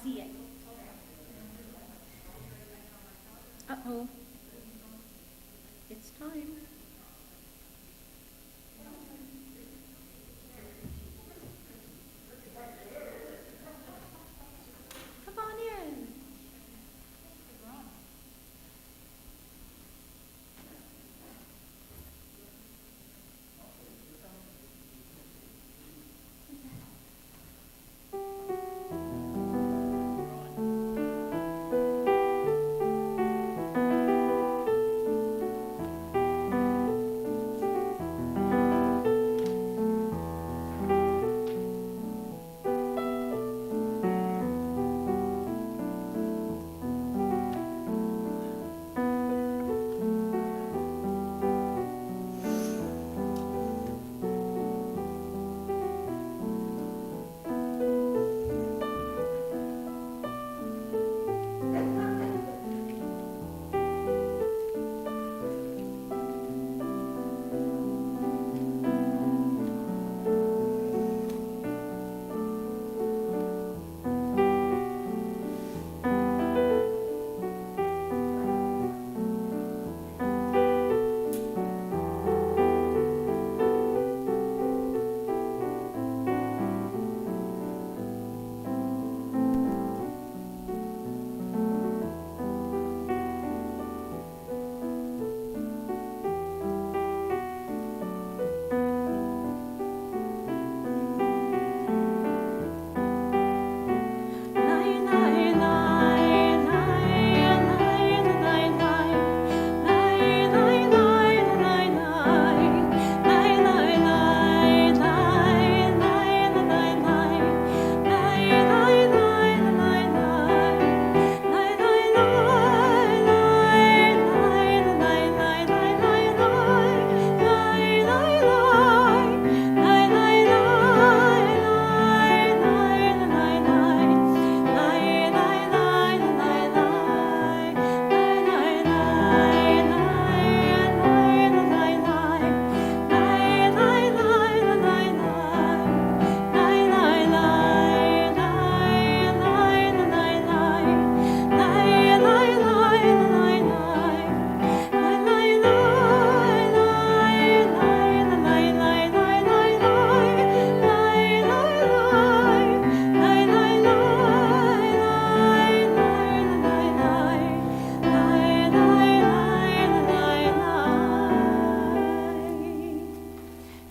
see it. Uh-oh. It's time. Come on in.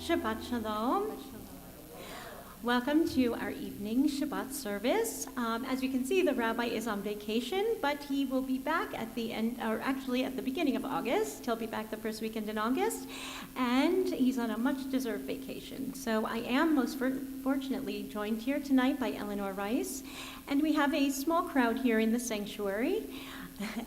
Shabbat Shalom. Welcome to our evening Shabbat service. As you can see, the rabbi is on vacation, but he will be back at the end, or actually at the beginning of August. He'll be back the first weekend in August, and he's on a much-deserved vacation. So I am most fortunately joined here tonight by Eleanor Rice, and we have a small crowd here in the sanctuary.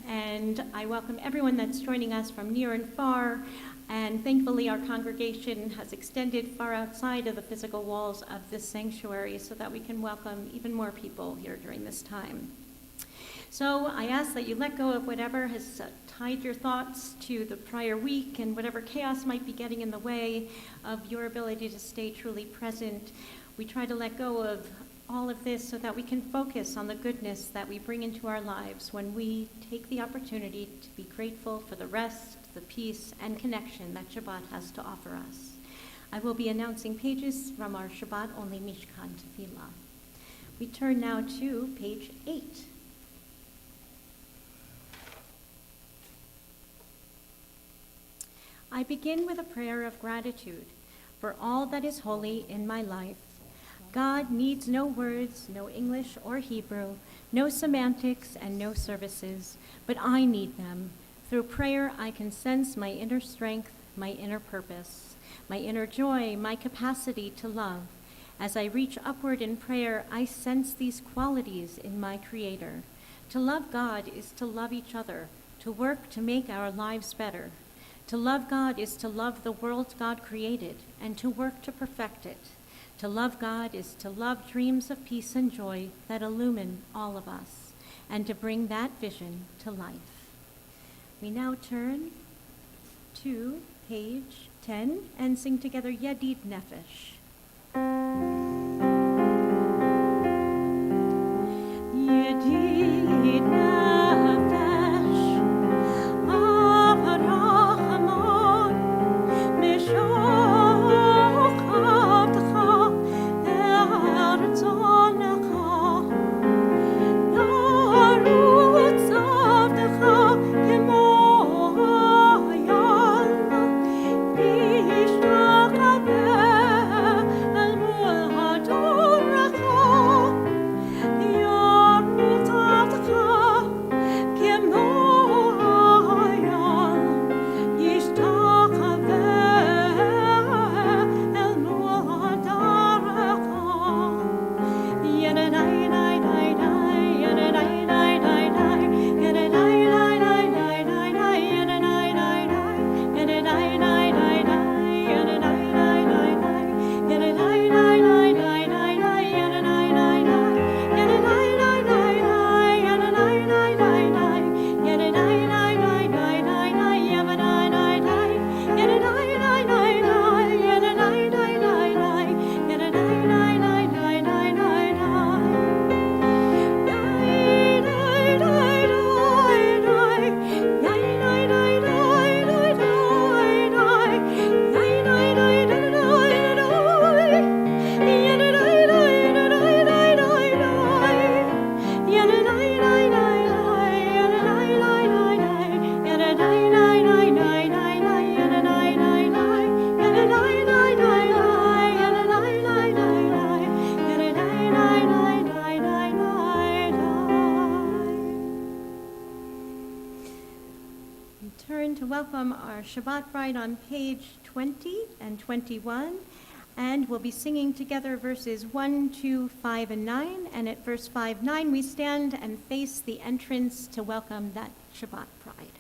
And I welcome everyone that's joining us from near and far. And thankfully, our congregation has extended far outside of the physical walls of this sanctuary so that we can welcome even more people here during this time. So I ask that you let go of whatever has tied your thoughts to the prior week and whatever chaos might be getting in the way of your ability to stay truly present. We try to let go of all of this so that we can focus on the goodness that we bring into our lives when we take the opportunity to be grateful for the rest, the peace, and connection that Shabbat has to offer us. I will be announcing pages from our Shabbat-only Mishkan Tefillah. We turn now to page 8. I begin with a prayer of gratitude for all that is holy in my life. God needs no words, no English or Hebrew, no semantics, and no services, but I need them. Through prayer, I can sense my inner strength, my inner purpose, my inner joy, my capacity to love. As I reach upward in prayer, I sense these qualities in my Creator. To love God is to love each other, to work to make our lives better. To love God is to love the world God created and to work to perfect it. To love God is to love dreams of peace and joy that illumine all of us and to bring that vision to life. We now turn to page 10 and sing together Yedid Nefesh. Shabbat Bride on page 20 and 21, and we'll be singing together verses 1, 2, 5, and 9. And at verse 5, 9, we stand and face the entrance to welcome that Shabbat Bride.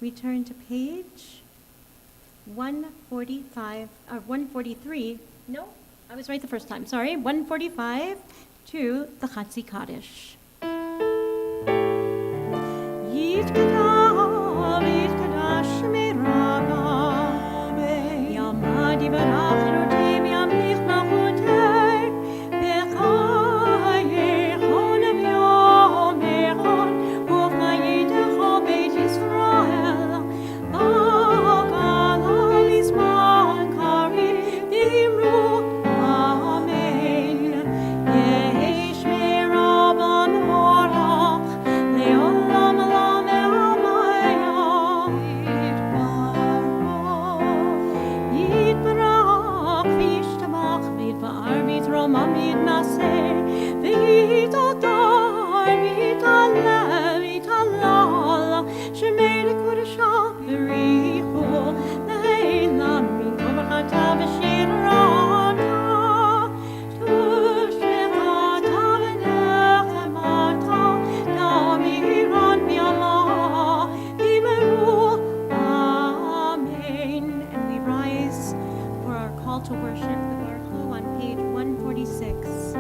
We turn to page 145, or 143. No, I was right the first time, sorry. 145 to the Chatzi Kaddish. Yitkadash miraba, To worship the Baruch on page 146.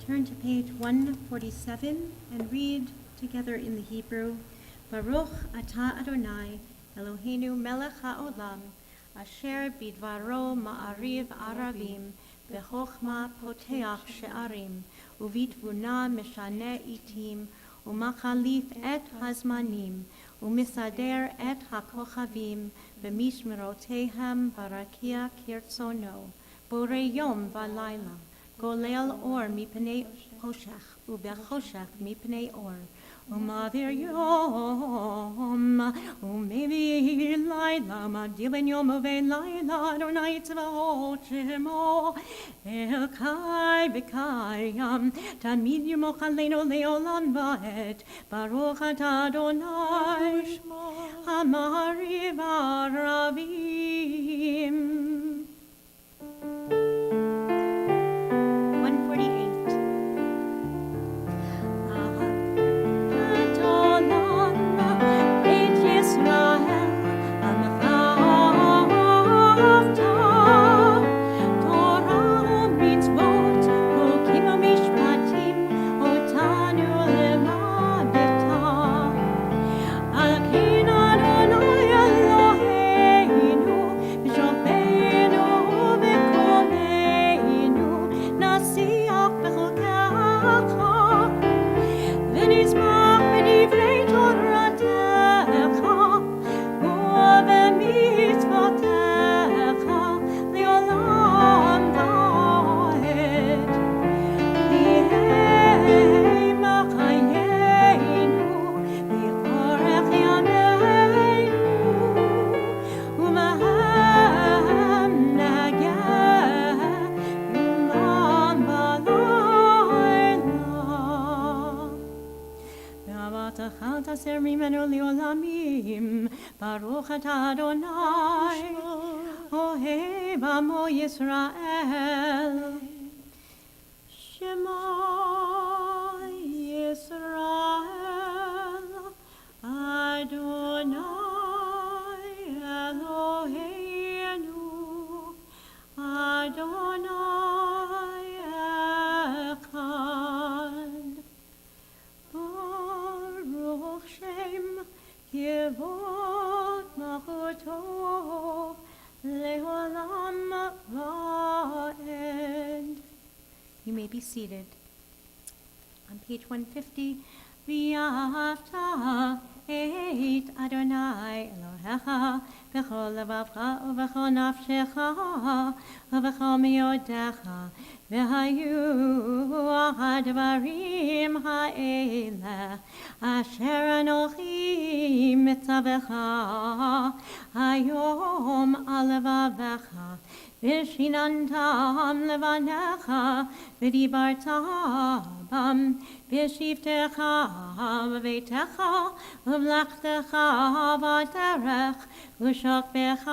Turn to page 147 and read together in the Hebrew, Baruch atah Adonai, Eloheinu melech haolam, asher bidvaro ma'ariv aravim, bechochma poteach she'arim, uvitvuna meshane itim, umachalif et hazmanim, umisader et hakochavim, b'mishmerotehem barakia kirtzono, bore yom v'layla, Golel or mipnei choshech, ubechoshech mipnei or, umavir yom, umevir laila, madilen yom uve laila, Adonai tzvaot shemo, el kai v'kayam, tamid yirmoch aleinu leolam va'ed, Baruch atah Adonai, hamariv aravim. 148. ממנו לעולמים. ברוך אתה אדוני, אוהב עמו ישראל. שמע ישראל, אדוני אלוהינו, אדוני אחד. ברוך שם כבוד מלכותו לעולם ועד. You may be seated. On page 150, ואהבת את אדוני אלוהיך בכל לבבך ובכל נפשך ובכל מאודך, והיו הדברים האלה אשר אנוכי מצווך היום על לבבך, ושיננתם לבניך ודיברת בם בשבתך בביתך ובמלאכתך בדרך ושוכבך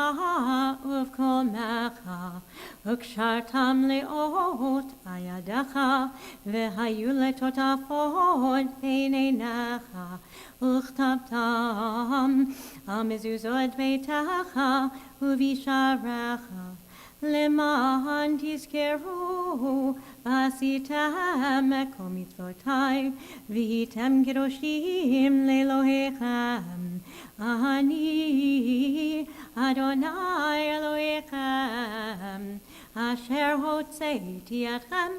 ובקומך, וקשרתם לאות על ידך, והיו לטוטפות בין עיניך, וכתבתם על מזוזות ביתך ובשעריך, למען תזכרו ועשיתם כל מצוותיי, והייתם קדושים לאלוהיכם. אני אדוני אלוהיכם, אשר הוצאתי אתכם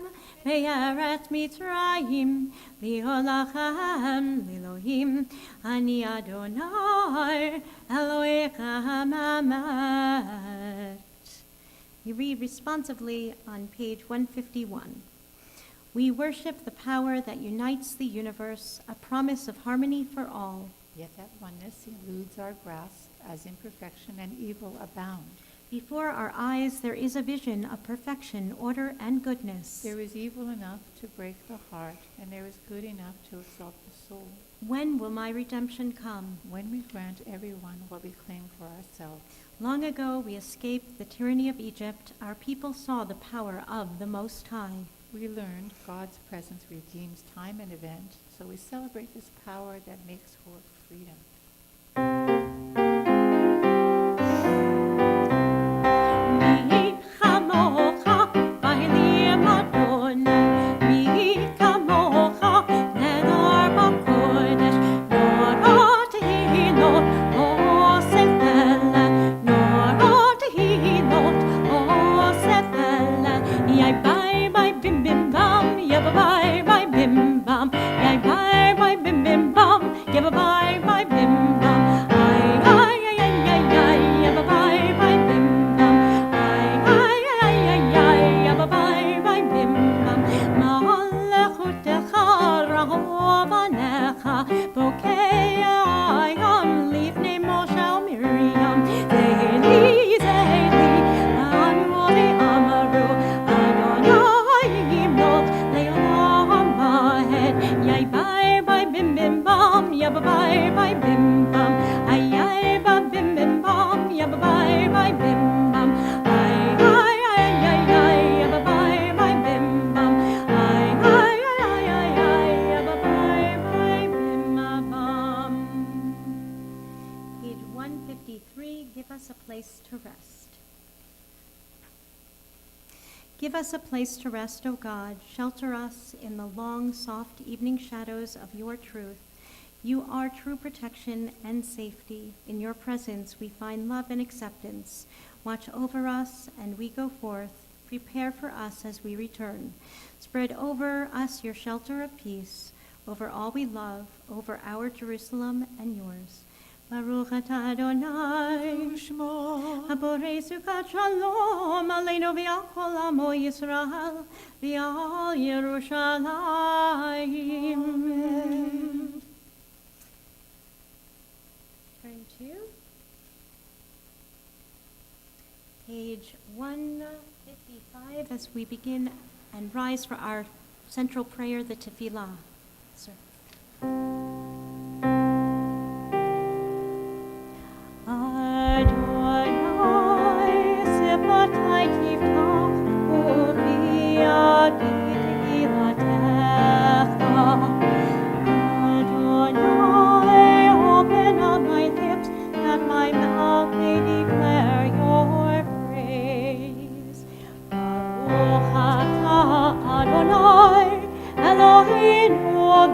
מארץ מצרים, להוליכם לאלוהים. אני אדוני אלוהיכם אמת. You read responsively on page 151. We worship the power that unites the universe, a promise of harmony for all. Yet that oneness eludes our grasp, as imperfection and evil abound. Before our eyes there is a vision of perfection, order, and goodness. There is evil enough to break the heart, and there is good enough to exalt the soul. When will my redemption come? When we grant everyone what we claim for ourselves. Long ago we escaped the tyranny of Egypt. Our people saw the power of the Most High. We learned God's presence redeems time and event, so we celebrate this power that makes for freedom. Give us a place to rest, O God. Shelter us in the long, soft evening shadows of your truth. You are true protection and safety. In your presence we find love and acceptance. Watch over us and we go forth. Prepare for us as we return. Spread over us your shelter of peace, over all we love, over our Jerusalem and yours. Baruch atah Adonai, Haborei Sukkot Shalom, Aleinu v'al kol amo Yisrael, v'al Yerushalayim. Amen. Turn to page 155 as we begin and rise for our central prayer, the Tefillah. Sir.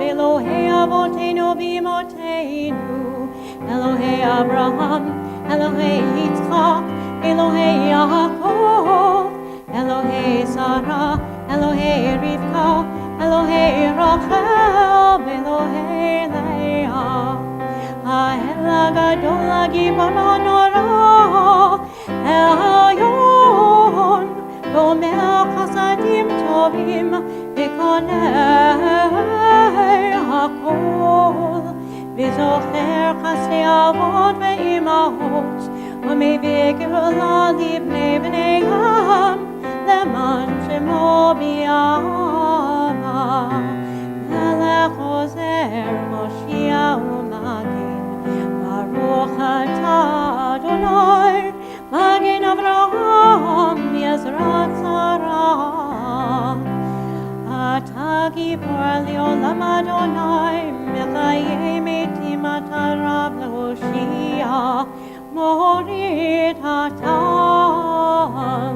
Elohei Avotenu Vimotenu, Elohei Abraham, Elohei Yitzchak, Elohei Yaakov, Elohei Sarah, Elohei Rivka, Elohei Rachel, Elohei Leah, Ha'el HaGadol HaGibor HaNorah, Elyon, Gomer Chasadim Tovim, V'konei HaKol, V'zocher Chasdei Avot Ve'imahot, U'mevei Geula Libnei Bneiam, Leman Shemo B'Yama, Melech Ozer Moshiach U'Magen, Baruch Atah Adonai, Magen Avraham, Yezrat Sarah. Atah Gibor Leolam Adonai, Mechayei Metim Atah Rav Lehoshia, Morid Hatal,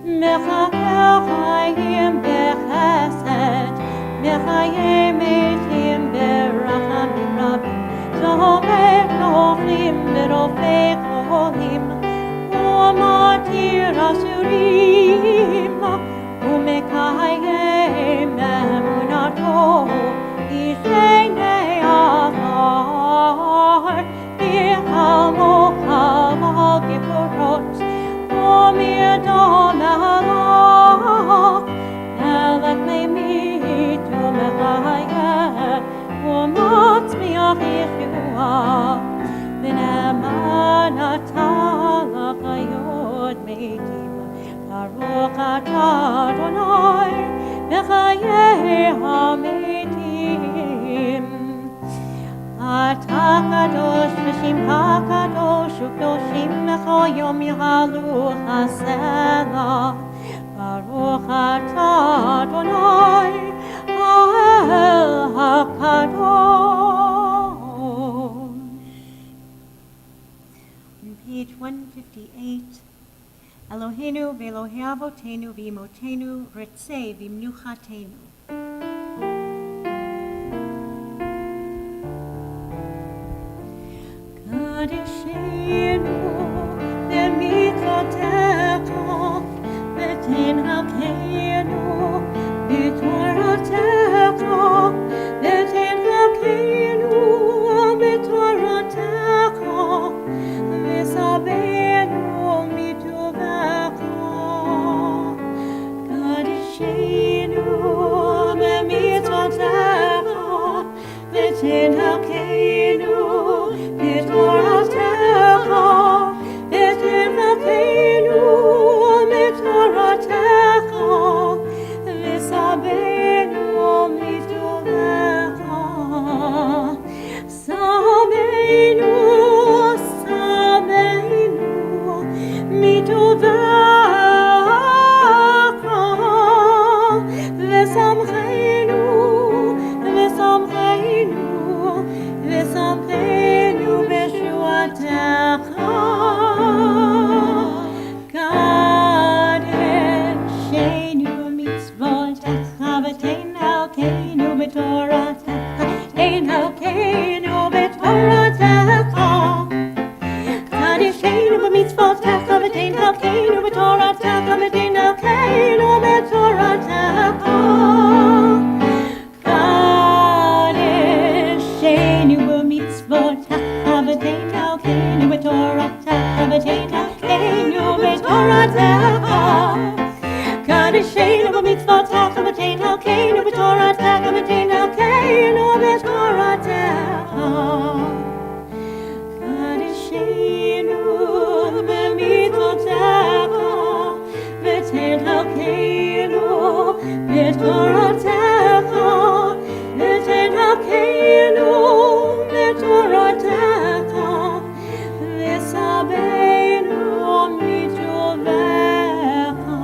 Mechakel Chayim Bechesed, Mechayei Metim Berachamim Rabim, Zomer Noflim Berofei Cholim, Umatir Asurim, Umekayim Emunato, Ishenei Avar, Bichamocha Gevurot, Umidom Elach, Elech Meimitu Mechayeh, Umatzmiach Yeshua, V'ne'eman atah l'chayot meitim, Baruch atah Adonai, Mechayei hametim. Atah kadosh v'shimcha kadosh, U'kedoshim b'chol yom yihalu chasela, Baruch atah Adonai, Ha'el HaKadosh. On page 158, Eloheinu v'Elohei Avotenu v'Imotenu Ritzei v'Mnuchatenu. Kadeshenu b'mitzvotecha v'ten halkeinu b'toratecha v'ten halkeinu b'toratecha v'sabenu mitovecha. Kadeshenu b'mitzvotecha v'ten halkeinu b'toratecha v'ten halkeinu b'toratecha v'sabenu mitovecha. Sabenu, sabenu mitovecha v'samchenu, v'samchenu, v'samchenu b'shuatecha. Kadeshenu b'mitzvotecha v'tein halkeinu b'toratecha, tein halkeinu b'toratecha. Kadeshenu b'mitzvotecha v'tein halkeinu b'toratecha, v'tein halkeinu b'toratecha. Kadeshenu b'mitzvotecha v'tein halkeinu b'toratecha, v'tein halkeinu b'toratecha. Kadeshenu b'mitzvotecha v'tein halkeinu b'toratecha, v'tein halkeinu b'toratecha. Kadeshenu b'mitzvotecha v'tein halkeinu b'toratecha, v'tein halkeinu b'toratecha v'sabenu mitovecha.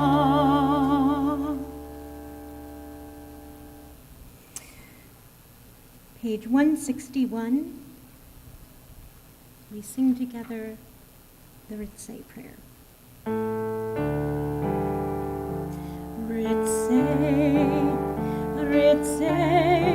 Page 161. We sing together the Ritzei prayer. Ritzei, Ritzei,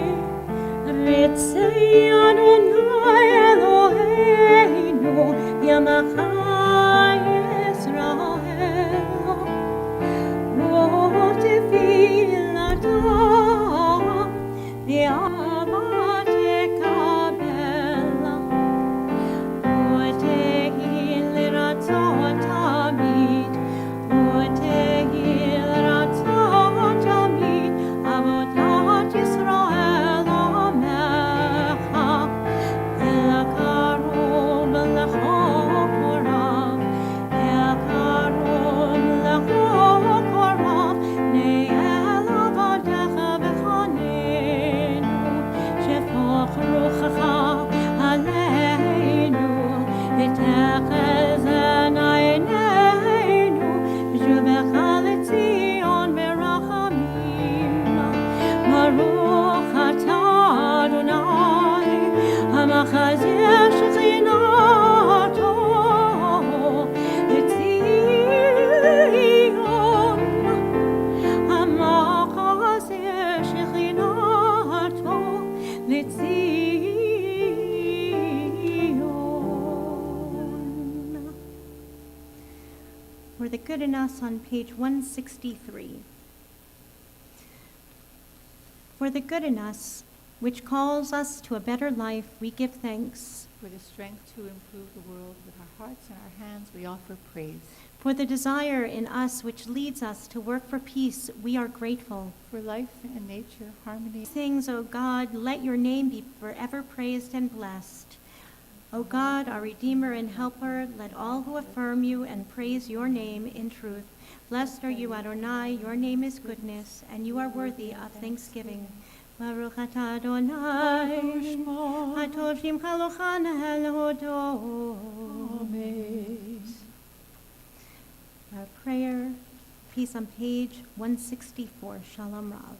For the Good in Us on page 163. For the good in us, which calls us to a better life, we give thanks. For the strength to improve the world with our hearts and our hands, we offer praise. For the desire in us which leads us to work for peace, we are grateful. For life and nature, harmony. Things, O God, let your name be forever praised and blessed. O God, our Redeemer and Helper, let all who affirm you and praise your name in truth. Blessed are you, Adonai, your name is goodness, and you are worthy of thanksgiving. Baruch atah Adonai, hatov shimcha lochana el-hodot. Amen. Our prayer, peace on page 164, Shalom Rav.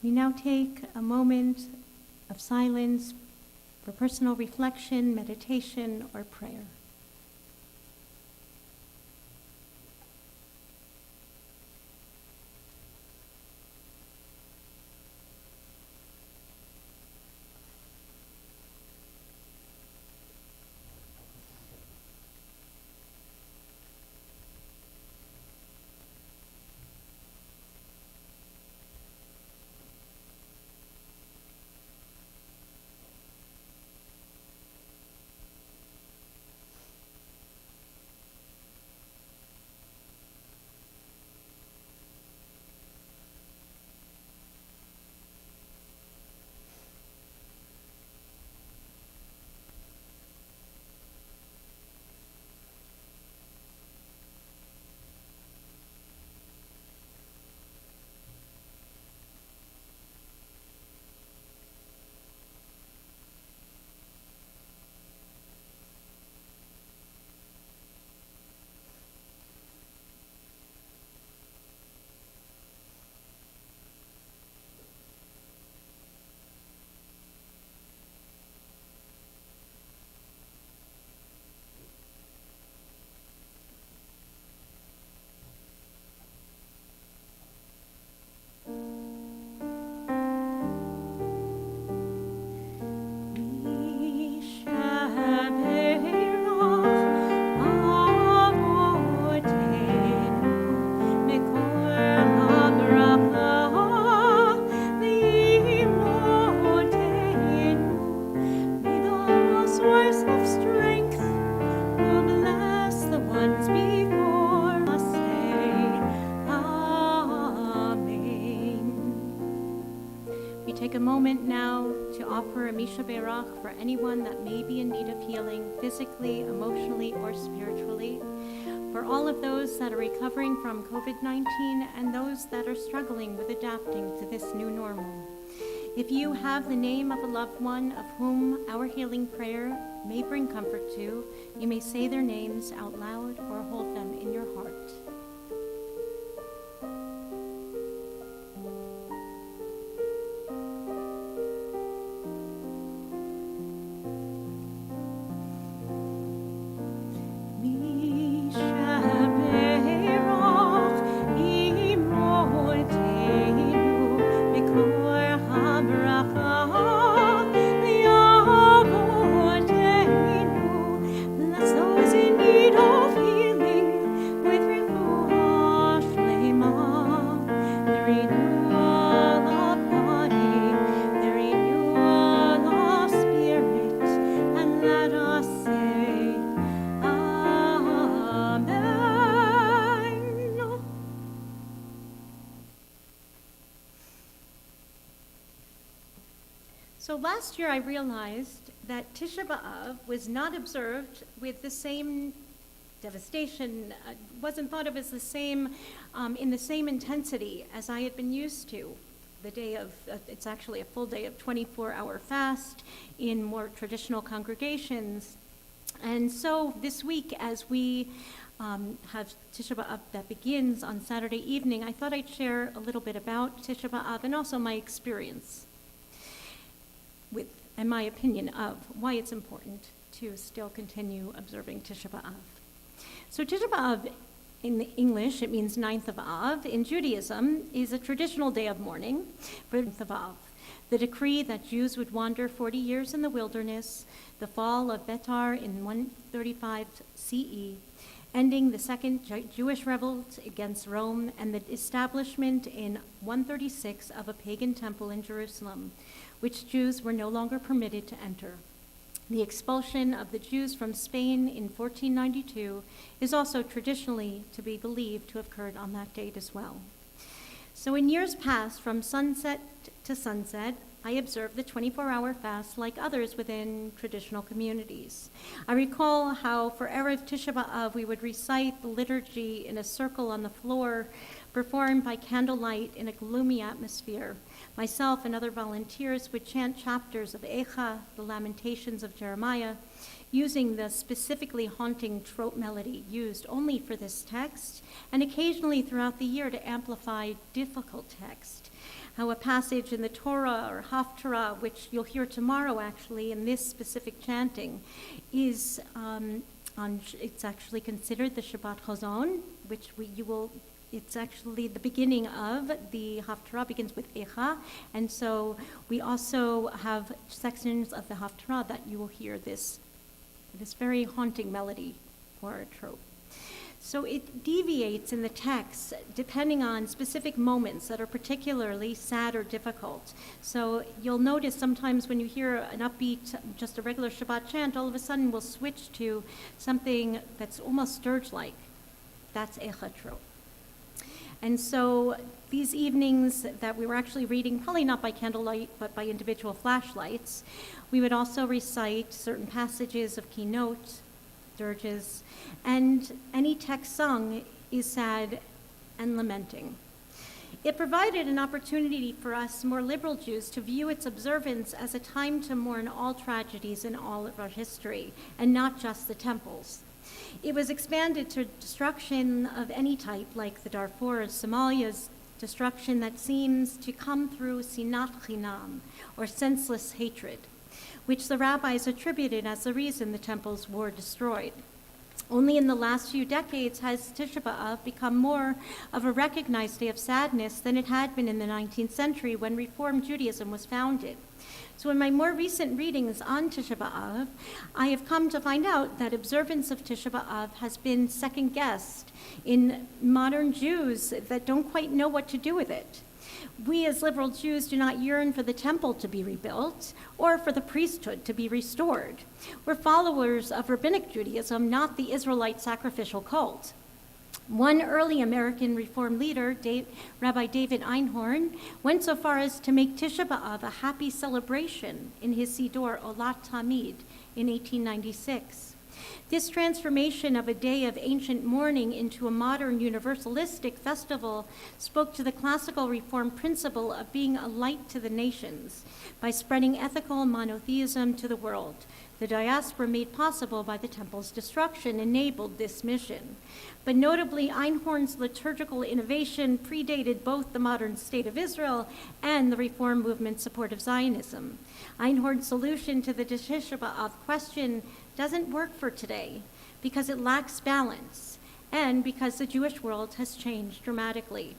We now take a moment of silence for personal reflection, meditation, or prayer. take a moment now to offer a Misha Berach for anyone that may be in need of healing physically, emotionally, or spiritually. For all of those that are recovering from COVID-19 and those that are struggling with adapting to this new normal. If you have the name of a loved one of whom our healing prayer may bring comfort to, you may say their names out loud or hold them in your heart. So last year I realized that Tisha B'Av was not observed with the same devastation, wasn't thought of as the same, in the same intensity as I had been used to. The day of, it's actually a full day of 24-hour fast in more traditional congregations. And so this week, as we have Tisha B'Av that begins on Saturday evening, I thought I'd share a little bit about Tisha B'Av and also my experience with, and my opinion of why it's important to still continue observing Tisha B'Av. So Tisha B'Av, in the English, it means 9th of Av. In Judaism, is a traditional day of mourning for 9th of Av. The decree that Jews would wander 40 years in the wilderness, the fall of Betar in 135 CE, ending the second Jewish revolt against Rome, and the establishment in 136 of a pagan temple in Jerusalem, which Jews were no longer permitted to enter. The expulsion of the Jews from Spain in 1492 is also traditionally to be believed to have occurred on that date as well. So in years past, from sunset to sunset, I observed the 24-hour fast like others within traditional communities. I recall how for Erev Tisha B'Av, we would recite the liturgy in a circle on the floor, performed by candlelight in a gloomy atmosphere. Myself and other volunteers would chant chapters of Echa, the Lamentations of Jeremiah, using the specifically haunting trope melody used only for this text, and occasionally throughout the year to amplify difficult text. How a passage in the Torah or Haftarah, which you'll hear tomorrow actually in this specific chanting, is it's actually considered the Shabbat Chazon, which it's actually the beginning of the Haftarah begins with Echa, and so we also have sections of the Haftarah that you will hear this very haunting melody or a trope. So it deviates in the text depending on specific moments that are particularly sad or difficult. So you'll notice sometimes when you hear an upbeat, just a regular Shabbat chant, all of a sudden we'll switch to something that's almost dirge-like. That's Echa trope. And so these evenings that we were actually reading, probably not by candlelight, but by individual flashlights, we would also recite certain passages of keynote, dirges, and any text sung is sad and lamenting. It provided an opportunity for us more liberal Jews to view its observance as a time to mourn all tragedies in all of our history, and not just the temples. It was expanded to destruction of any type, like the Darfur or Somalia's destruction that seems to come through sinat chinam, or senseless hatred, which the rabbis attributed as the reason the temples were destroyed. Only in the last few decades has Tisha B'Av become more of a recognized day of sadness than it had been in the 19th century when Reform Judaism was founded. So in my more recent readings on Tisha B'Av, I have come to find out that observance of Tisha B'Av has been second-guessed in modern Jews that don't quite know what to do with it. We as liberal Jews do not yearn for the temple to be rebuilt or for the priesthood to be restored. We're followers of rabbinic Judaism, not the Israelite sacrificial cult. One early American Reform leader, Rabbi David Einhorn, went so far as to make Tisha B'Av a happy celebration in his Siddur Olat Tamid in 1896. This transformation of a day of ancient mourning into a modern universalistic festival spoke to the classical Reform principle of being a light to the nations by spreading ethical monotheism to the world. The diaspora, made possible by the temple's destruction, enabled this mission. But notably, Einhorn's liturgical innovation predated both the modern state of Israel and the Reform movement's support of Zionism. Einhorn's solution to the Tisha B'Av question doesn't work for today because it lacks balance and because the Jewish world has changed dramatically.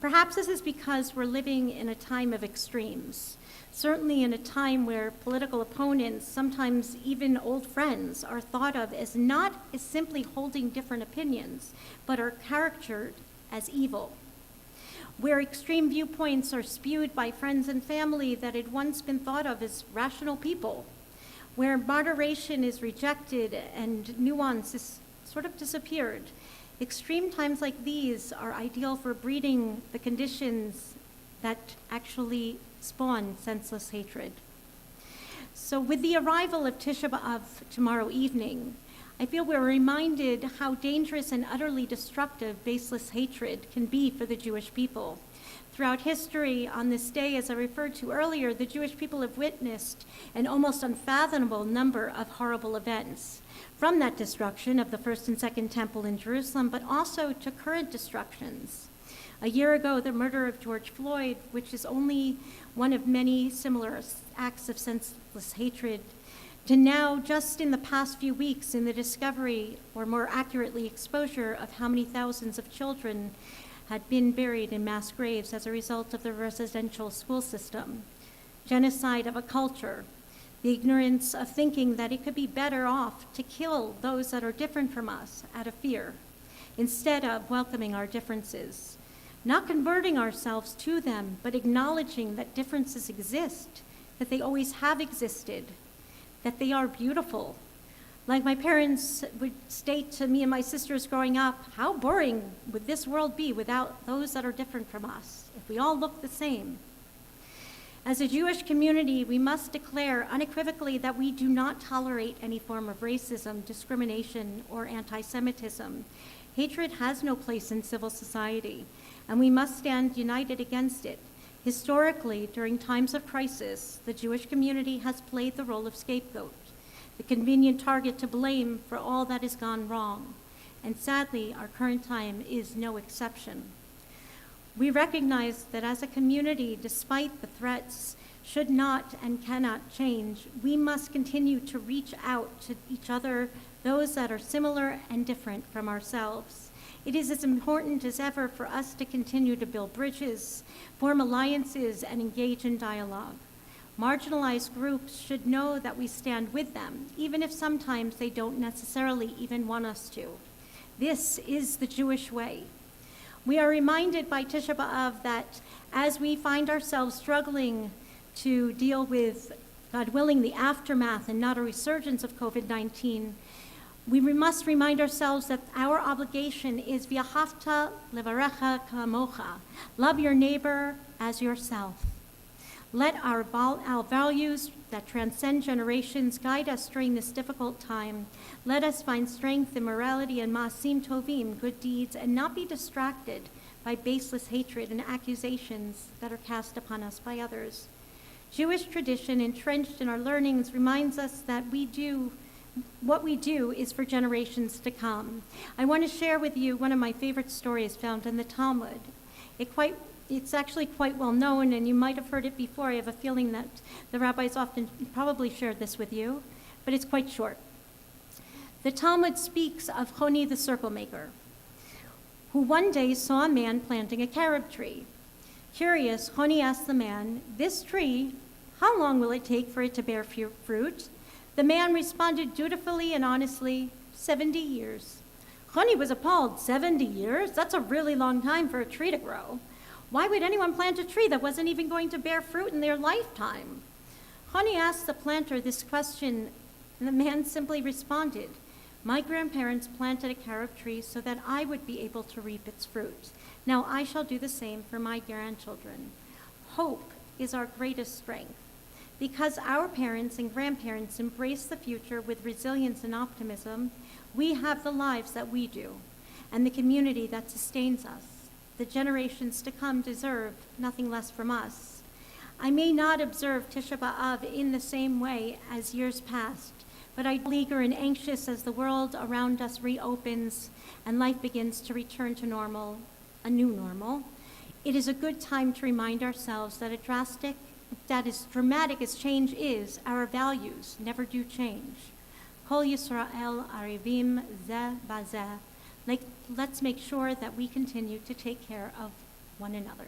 Perhaps this is because we're living in a time of extremes, certainly in a time where political opponents, sometimes even old friends, are thought of as not as simply holding different opinions, but are caricatured as evil. Where extreme viewpoints are spewed by friends and family that had once been thought of as rational people, where moderation is rejected and nuance is sort of disappeared. Extreme times like these are ideal for breeding the conditions that actually spawn senseless hatred. So with the arrival of Tisha B'Av tomorrow evening, I feel we're reminded how dangerous and utterly destructive baseless hatred can be for the Jewish people. Throughout history, on this day, as I referred to earlier, the Jewish people have witnessed an almost unfathomable number of horrible events, from that destruction of the first and second temple in Jerusalem, but also to current destructions. A year ago, the murder of George Floyd, which is only one of many similar acts of senseless hatred, to now, just in the past few weeks, in the discovery, or more accurately, exposure of how many thousands of children had been buried in mass graves as a result of the residential school system. Genocide of a culture, the ignorance of thinking that it could be better off to kill those that are different from us out of fear, instead of welcoming our differences. Not converting ourselves to them, but acknowledging that differences exist, that they always have existed, that they are beautiful. Like my parents would state to me and my sisters growing up, how boring would this world be without those that are different from us, if we all look the same? As a Jewish community, we must declare unequivocally that we do not tolerate any form of racism, discrimination, or anti-Semitism. Hatred has no place in civil society, and we must stand united against it. Historically, during times of crisis, the Jewish community has played the role of scapegoat, the convenient target to blame for all that has gone wrong. And sadly, our current time is no exception. We recognize that as a community, despite the threats should not and cannot change, we must continue to reach out to each other, those that are similar and different from ourselves. It is as important as ever for us to continue to build bridges, form alliances, and engage in dialogue. Marginalized groups should know that we stand with them, even if sometimes they don't necessarily even want us to. This is the Jewish way. We are reminded by Tisha B'Av that as we find ourselves struggling to deal with, God willing, the aftermath and not a resurgence of COVID-19, we must remind ourselves that our obligation is v'ahavta levarecha kamocha, love your neighbor as yourself. Let our values that transcend generations guide us during this difficult time. Let us find strength in morality and ma'asim tovim, good deeds, and not be distracted by baseless hatred and accusations that are cast upon us by others. Jewish tradition entrenched in our learnings reminds us that what we do is for generations to come. I want to share with you one of my favorite stories found in the Talmud. It's actually quite well known, and you might have heard it before. I have a feeling that the rabbis often probably shared this with you, but it's quite short. The Talmud speaks of Choni the circle maker, who one day saw a man planting a carob tree. Curious, Choni asked the man, "This tree, how long will it take for it to bear fruit?" The man responded dutifully and honestly, 70 years. Choni was appalled. 70 years? That's a really long time for a tree to grow. Why would anyone plant a tree that wasn't even going to bear fruit in their lifetime? Choni asked the planter this question, and the man simply responded, My grandparents planted a carob tree so that I would be able to reap its fruit. Now I shall do the same for my grandchildren. Hope is our greatest strength. Because our parents and grandparents embrace the future with resilience and optimism, we have the lives that we do, and the community that sustains us. The generations to come deserve nothing less from us. I may not observe Tisha B'Av in the same way as years past, but I'm eager and anxious as the world around us reopens and life begins to return to normal, a new normal. It is a good time to remind ourselves that as dramatic as change is, our values never do change. Kol Yisrael Arivim Zeh Bazeh. Let's make sure that we continue to take care of one another.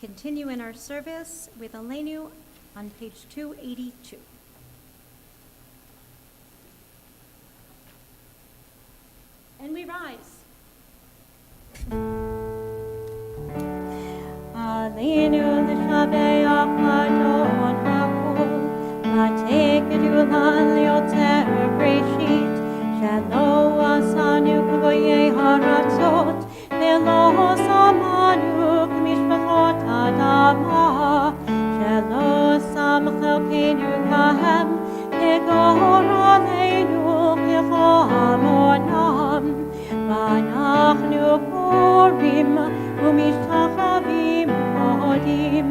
Continue in our service with Aleinu on page 282. And we rise. Aleinu l'shabeach Adon hakol, v'tekedu l'yoter breshit, shelo asanu k'voyei haratzot, ve'lo samanu k'mishpachot adama, shelo sam chelkeinu kahem, k'gor aleinu k'chamonam, v'anachnu korim u'mishtachavim modim,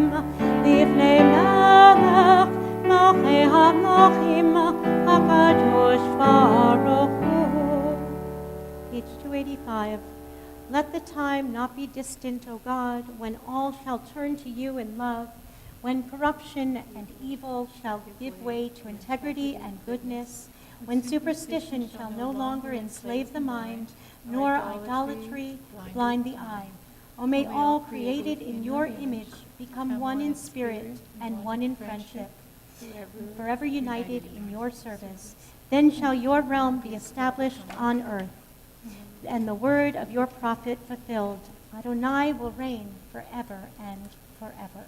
lifnei melech malchei hamlachim hakadosh baruch hu. Page 285. Let the time not be distant, O God, when all shall turn to you in love, when corruption and evil shall give way to integrity and goodness, when superstition shall no longer enslave the mind, nor idolatry blind the eye. O may all created in your image become one in spirit and one in friendship, forever united in your service. Then shall your realm be established on earth, and the word of your prophet fulfilled. Adonai will reign forever and forever.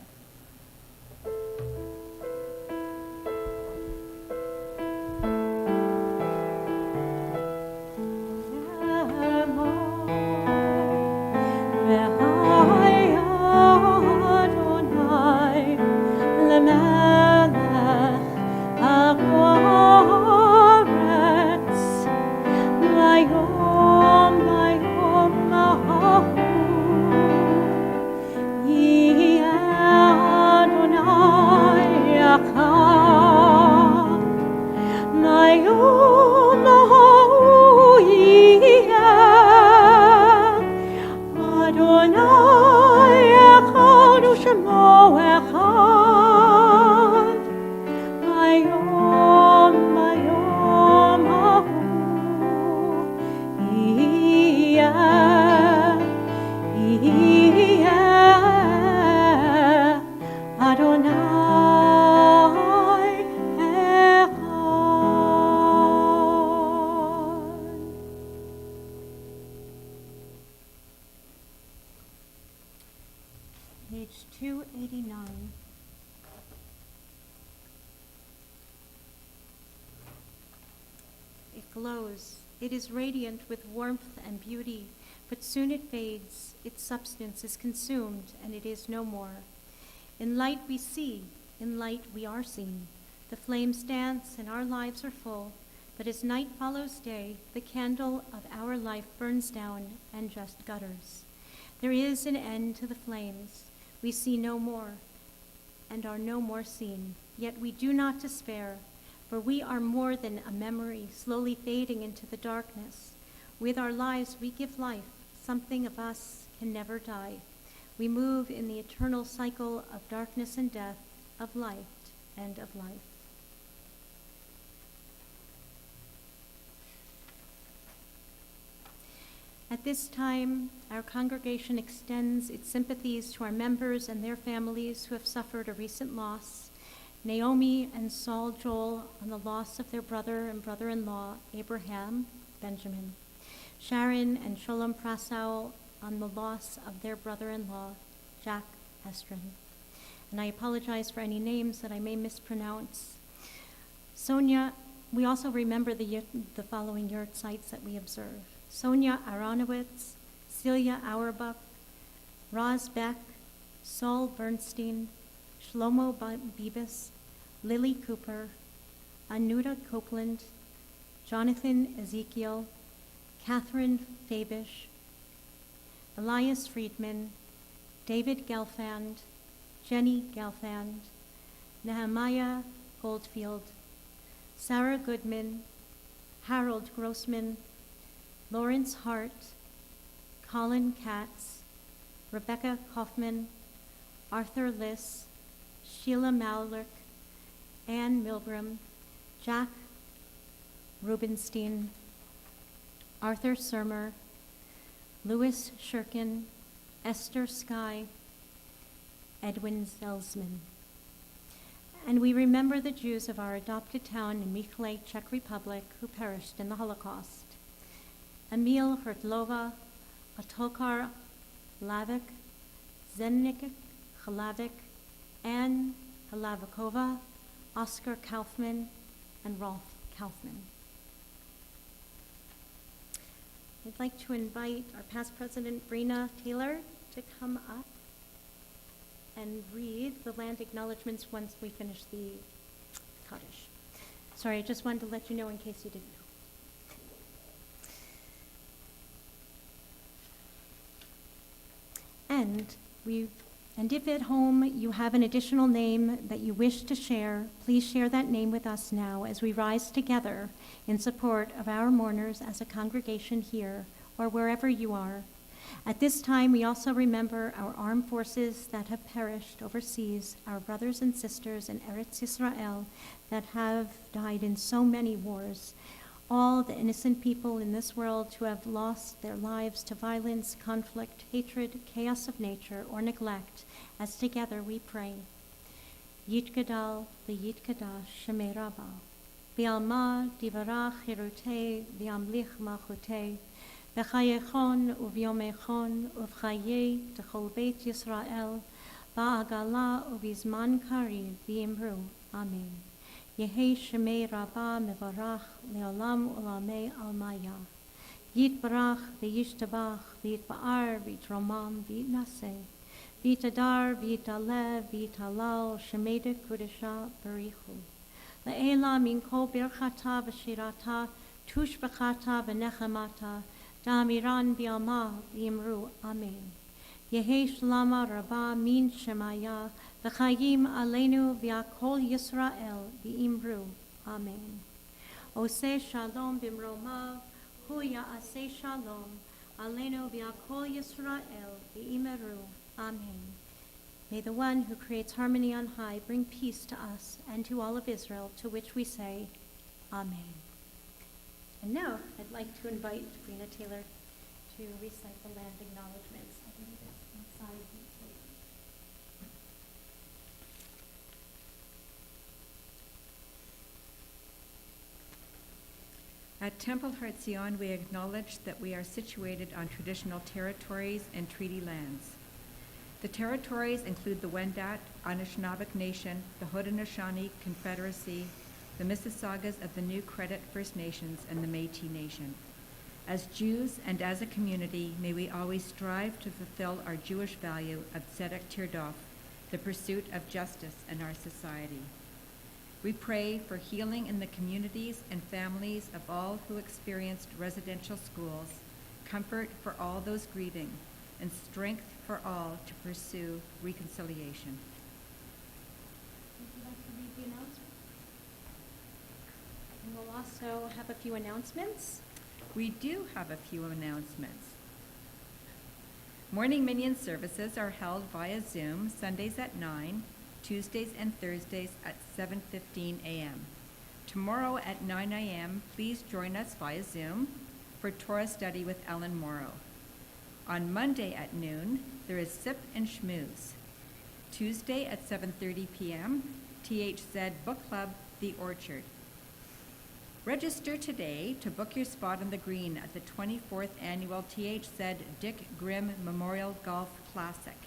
Page 289. It glows. It is radiant with warmth and beauty, but soon it fades. Its substance is consumed, and it is no more. In light we see, in light we are seen. The flames dance, and our lives are full. But as night follows day, the candle of our life burns down and just gutters. There is an end to the flames. We see no more and are no more seen. Yet we do not despair, for we are more than a memory slowly fading into the darkness. With our lives we give life. Something of us can never die. We move in the eternal cycle of darkness and death, of light and of life. At this time, our congregation extends its sympathies to our members and their families who have suffered a recent loss. Naomi and Saul Joel on the loss of their brother and brother-in-law, Abraham Benjamin. Sharon and Sholem Prasau on the loss of their brother-in-law, Jack Estrin. And I apologize for any names that I may mispronounce. Sonia, we also remember the following yurt sites that we observe. Sonia Aronowitz, Celia Auerbach, Roz Beck, Saul Bernstein, Shlomo Bibas, Lily Cooper, Anuta Copeland, Jonathan Ezekiel, Catherine Fabish, Elias Friedman, David Gelfand, Jenny Gelfand, Nehemiah Goldfield, Sarah Goodman, Harold Grossman, Lawrence Hart, Colin Katz, Rebecca Kaufman, Arthur Liss, Sheila Mallick, Ann Milgram, Jack Rubenstein, Arthur Surmer, Louis Shirkin, Esther Skye, Edwin Zelsman. And we remember the Jews of our adopted town in Michlei, Czech Republic, who perished in the Holocaust. Emil Hertlova, Atokar Lavik, Zennik Chalavik, Anne Halavikova, Oscar Kaufman, and Rolf Kaufman. I'd like to invite our past president, Brina Taylor, to come up and read the land acknowledgements once we finish the Kaddish. Sorry, I just wanted to let you know in case you didn't know. And if at home you have an additional name that you wish to share, please share that name with us now as we rise together in support of our mourners as a congregation here or wherever you are. At this time, we also remember our armed forces that have perished overseas, our brothers and sisters in Eretz Yisrael that have died in so many wars, all the innocent people in this world who have lost their lives to violence, conflict, hatred, chaos of nature, or neglect, as together we pray. Yitgadal v'yitkadash Shemei Rabba, v'alma divarach chirutei v'amlich malchutei, v'chayechon uvyomechon uvchaye t'chol beit Yisrael, v'agala uvizman kariv v'imru. Amen. Yehi Shemei Rabba mevarach leolam ulamei almaya. Yitbarach v'yishtabach v'yitba'ar v'yitromam v'yitnaseh. V'yitadar v'yitaleh v'yitalal Shemei Kudesha barichu. Le'ela min kol birchata v'shirata tush b'chata v'nechemata da'amiran v'yalma v'yimru. Amen. Yehi Shlama Rabba min Shemaya v'chayim aleinu v'akol Yisrael v'imru. Amen. Oseh shalom b'mromav hu ya'aseh shalom aleinu v'akol Yisrael v'imru. Amen. May the one who creates harmony on high bring peace to us and to all of Israel, to which we say, Amen. And now I'd like to invite Brina Taylor to recite the land acknowledgements. I believe it's inside the table. At Temple Heart Zion, we acknowledge that we are situated on traditional territories and treaty lands. The territories include the Wendat, Anishinaabeg Nation, the Haudenosaunee Confederacy, the Mississaugas of the New Credit First Nations, and the Métis Nation. As Jews and as a community, may we always strive to fulfill our Jewish value of tzedek tirdof, the pursuit of justice in our society. We pray for healing in the communities and families of all who experienced residential schools, comfort for all those grieving, and strength for all to pursue reconciliation. Would you like to read the announcement? And we'll also have a few announcements. We do have a few announcements. Morning Minyan services are held via Zoom Sundays at 9, Tuesdays and Thursdays at 7:15 a.m. Tomorrow at 9 a.m., please join us via Zoom for Torah study with Ellen Morrow. On Monday at noon, there is Sip and Schmooze. Tuesday at 7:30 p.m., THZ Book Club, The Orchard. Register today to book your spot on the green at the 24th Annual THZ Dick Grimm Memorial Golf Classic.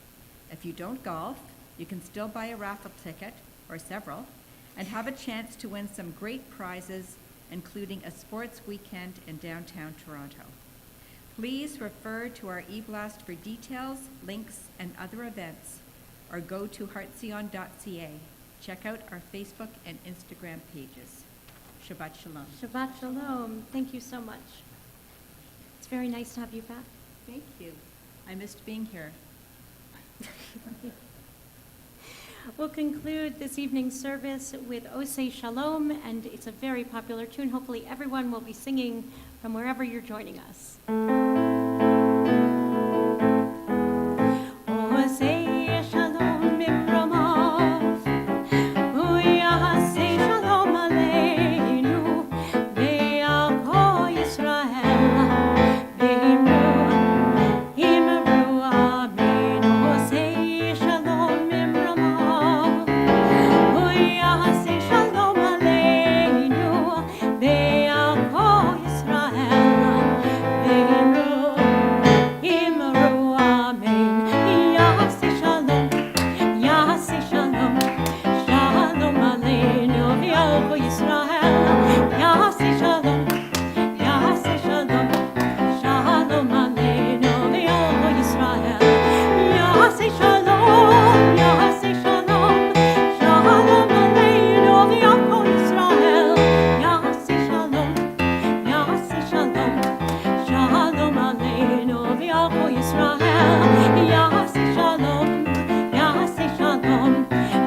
If you don't golf, You can still buy a raffle ticket, or several, and have a chance to win some great prizes, including a sports weekend in downtown Toronto. Please refer to our e-blast for details, links, and other events, or go to heartzion.ca. Check out our Facebook and Instagram pages. Shabbat Shalom. Shabbat Shalom. Thank you so much. It's very nice to have you back. Thank you. I missed being here. We'll conclude this evening's service with Osei Shalom, and it's a very popular tune. Hopefully everyone will be singing from wherever you're joining us. Osei Shalom Mimramav, Uyasei Shalom Aleinu, Ve'alko Yisrael, Ve'imru Amen. Osei Shalom Mimramav, Uyasei Shalom Aleinu, Ve'alko Yisrael, Ve'imru Amen. Yasei Shalom, Yasei Shalom, Shalom Aleinu, Ve'alko Yisrael, Yasei Shalom, Yasei Shalom, Shalom Aleinu, Ve'alko Yisrael, Yasei Shalom, Yasei Shalom, Shalom Aleinu, Ve'alko Yisrael, Yasei Shalom, Yasei Shalom, Shalom Aleinu, Ve'alko Yisrael, Yasei Shalom, Yasei Shalom,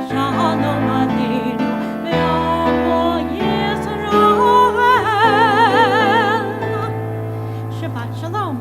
Shalom Aleinu, Ve'alko Yisrael. Shabbat Shalom.